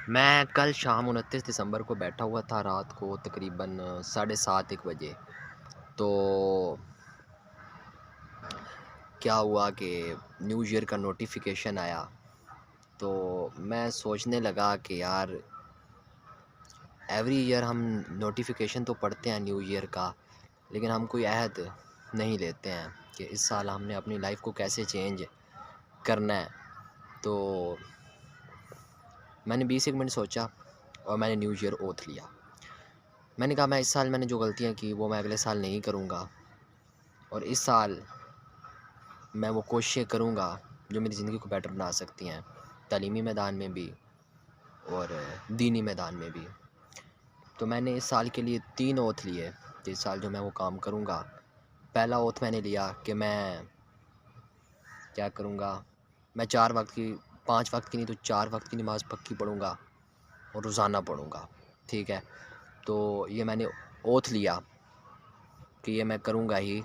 میں کل شام 29 دسمبر کو بیٹھا ہوا تھا رات کو تقریباً 7:30 بجے. تو کیا ہوا کہ نیو ایئر کا نوٹیفیکیشن آیا. تو میں سوچنے لگا کہ یار ایوری ایئر ہم نوٹیفیکیشن تو پڑھتے ہیں نیو ایئر کا، لیکن ہم کوئی عہد نہیں لیتے ہیں کہ اس سال ہم نے اپنی لائف کو کیسے چینج کرنا ہے. تو میں نے 20 منٹ سوچا اور میں نے نیو ایئر اوتھ لیا. میں نے کہا میں اس سال میں نے جو غلطیاں کی وہ میں اگلے سال نہیں کروں گا، اور اس سال میں وہ کوششیں کروں گا جو میری زندگی کو بیٹر بنا سکتی ہیں، تعلیمی میدان میں بھی اور دینی میدان میں بھی. تو میں نے اس سال کے لیے 3 اوتھ لیے کہ اس سال جو میں وہ کام کروں گا. پہلا اوتھ میں نے لیا کہ میں کیا کروں گا، میں 5 وقت کی نہیں تو 4 وقت کی نماز پکی پڑھوں گا اور روزانہ پڑھوں گا. ٹھیک ہے، تو یہ میں نے اوتھ لیا کہ یہ میں کروں گا ہی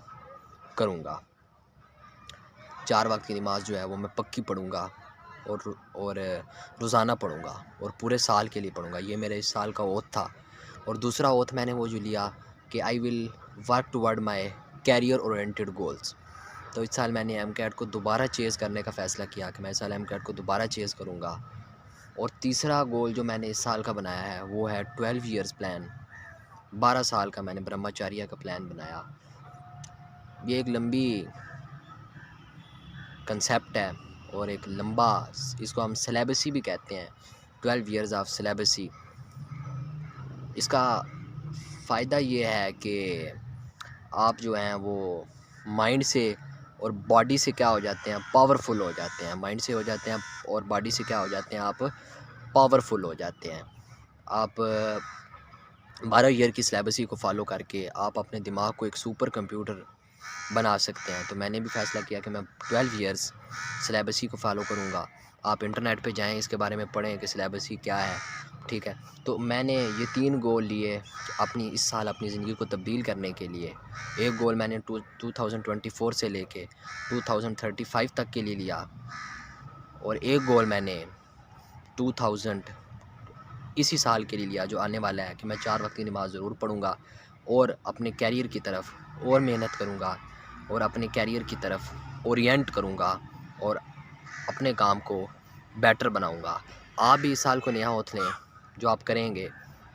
کروں گا. 4 وقت کی نماز جو ہے وہ میں پکی پڑھوں گا اور روزانہ پڑھوں گا اور پورے سال کے لیے پڑھوں گا. یہ میرے اس سال کا اوتھ تھا. اور دوسرا اوتھ میں نے وہ جو لیا کہ I will work toward my career oriented goals. تو اس سال میں نے ایم کیٹ کو دوبارہ چیز کرنے کا فیصلہ کیا کہ میں اس سال ایم کیٹ کو دوبارہ چیز کروں گا. اور تیسرا گول جو میں نے اس سال کا بنایا ہے وہ ہے 12 ایئرز پلان. 12 سال کا میں نے برہمچاریہ کا پلان بنایا. یہ ایک لمبی کنسیپٹ ہے اور ایک لمبا، اس کو ہم سلیبسی بھی کہتے ہیں، 12 ایئرز آف سلیبسی. اس کا فائدہ یہ ہے کہ آپ جو ہیں وہ مائنڈ سے اور باڈی سے کیا ہو جاتے ہیں، پاورفل ہو جاتے ہیں. مائنڈ سے ہو جاتے ہیں اور باڈی سے کیا ہو جاتے ہیں، آپ پاورفل ہو جاتے ہیں. آپ 12 ایئر کی سلیبسی کو فالو کر کے آپ اپنے دماغ کو ایک سپر کمپیوٹر بنا سکتے ہیں. تو میں نے بھی فیصلہ کیا کہ میں 12 ایئرز سلیبسی کو فالو کروں گا. آپ انٹرنیٹ پہ جائیں، اس کے بارے میں پڑھیں کہ سلیبسی کیا ہے. ٹھیک ہے، تو میں نے یہ 3 گول لیے اس سال اپنی زندگی کو تبدیل کرنے کے لیے. ایک گول میں نے 2024 سے لے کے 2035 تک کے لیے لیا، اور ایک گول میں نے 2000 اسی سال کے لیے لیا جو آنے والا ہے کہ میں 4 وقت کی نماز ضرور پڑھوں گا اور اپنے کیریئر کی طرف اور محنت کروں گا اور اپنے کیریئر کی طرف اورینٹ کروں گا اور اپنے کام کو بیٹر بناؤں گا. آپ بھی اس سال کو نیا اوتھ لیں جو آپ کریں گے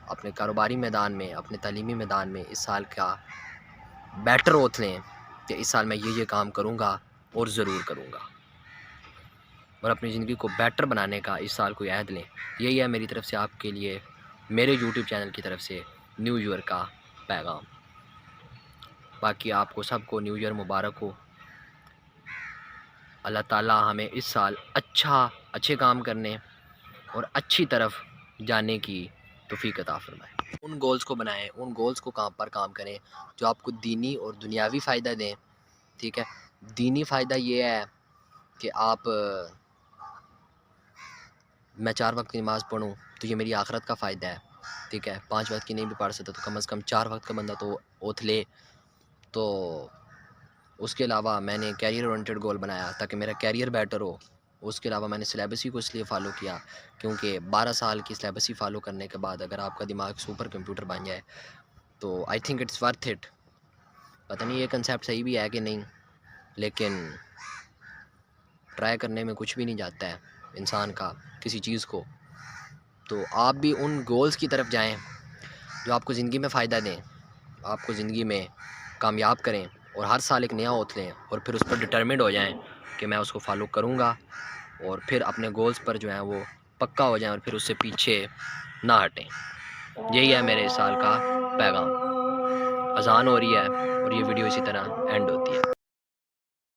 اپنے کاروباری میدان میں، اپنے تعلیمی میدان میں. اس سال کا بیٹر اوتھ لیں کہ اس سال میں یہ کام کروں گا اور ضرور کروں گا، اور اپنی زندگی کو بیٹر بنانے کا اس سال کوئی عہد لیں. یہی ہے میری طرف سے آپ کے لیے، میرے یوٹیوب چینل کی طرف سے نیو ایئر کا پیغام. باقی آپ کو سب کو نیو ایئر مبارک ہو. اللہ تعالیٰ ہمیں اس سال اچھے کام کرنے اور اچھی طرف جانے کی توفیق عطا فرمائے. ان گولز کو بنائیں، ان گولز کو کام کریں جو آپ کو دینی اور دنیاوی فائدہ دیں. ٹھیک ہے، دینی فائدہ یہ ہے کہ میں 4 وقت کی نماز پڑھوں تو یہ میری آخرت کا فائدہ ہے. ٹھیک ہے، 5 وقت کی نہیں بھی پڑھ سکتا تو کم از کم 4 وقت کا بندہ تو اوتھ لے. تو اس کے علاوہ میں نے کیریئر اورینٹیڈ گول بنایا تاکہ میرا کیریئر بیٹر ہو. اس کے علاوہ میں نے سلیبسی کو اس لیے فالو کیا کیونکہ 12 سال کی سلیبسی فالو کرنے کے بعد اگر آپ کا دماغ سپر کمپیوٹر بن جائے تو I think it's worth it. پتہ نہیں یہ کنسیپٹ صحیح بھی ہے کہ نہیں، لیکن ٹرائی کرنے میں کچھ بھی نہیں جاتا ہے انسان کا کسی چیز کو. تو آپ بھی ان گولز کی طرف جائیں جو آپ کو زندگی میں فائدہ دیں، آپ کو زندگی میں کامیاب کریں، اور ہر سال ایک نیا اوتھ لیں اور پھر اس پر ڈٹرمنڈ ہو جائیں کہ میں اس کو فالو کروں گا، اور پھر اپنے گولز پر جو ہیں وہ پکا ہو جائیں اور پھر اس سے پیچھے نہ ہٹیں. یہی ہے میرے اس سال کا پیغام. اذان ہو رہی ہے اور یہ ویڈیو اسی طرح اینڈ ہوتی ہے.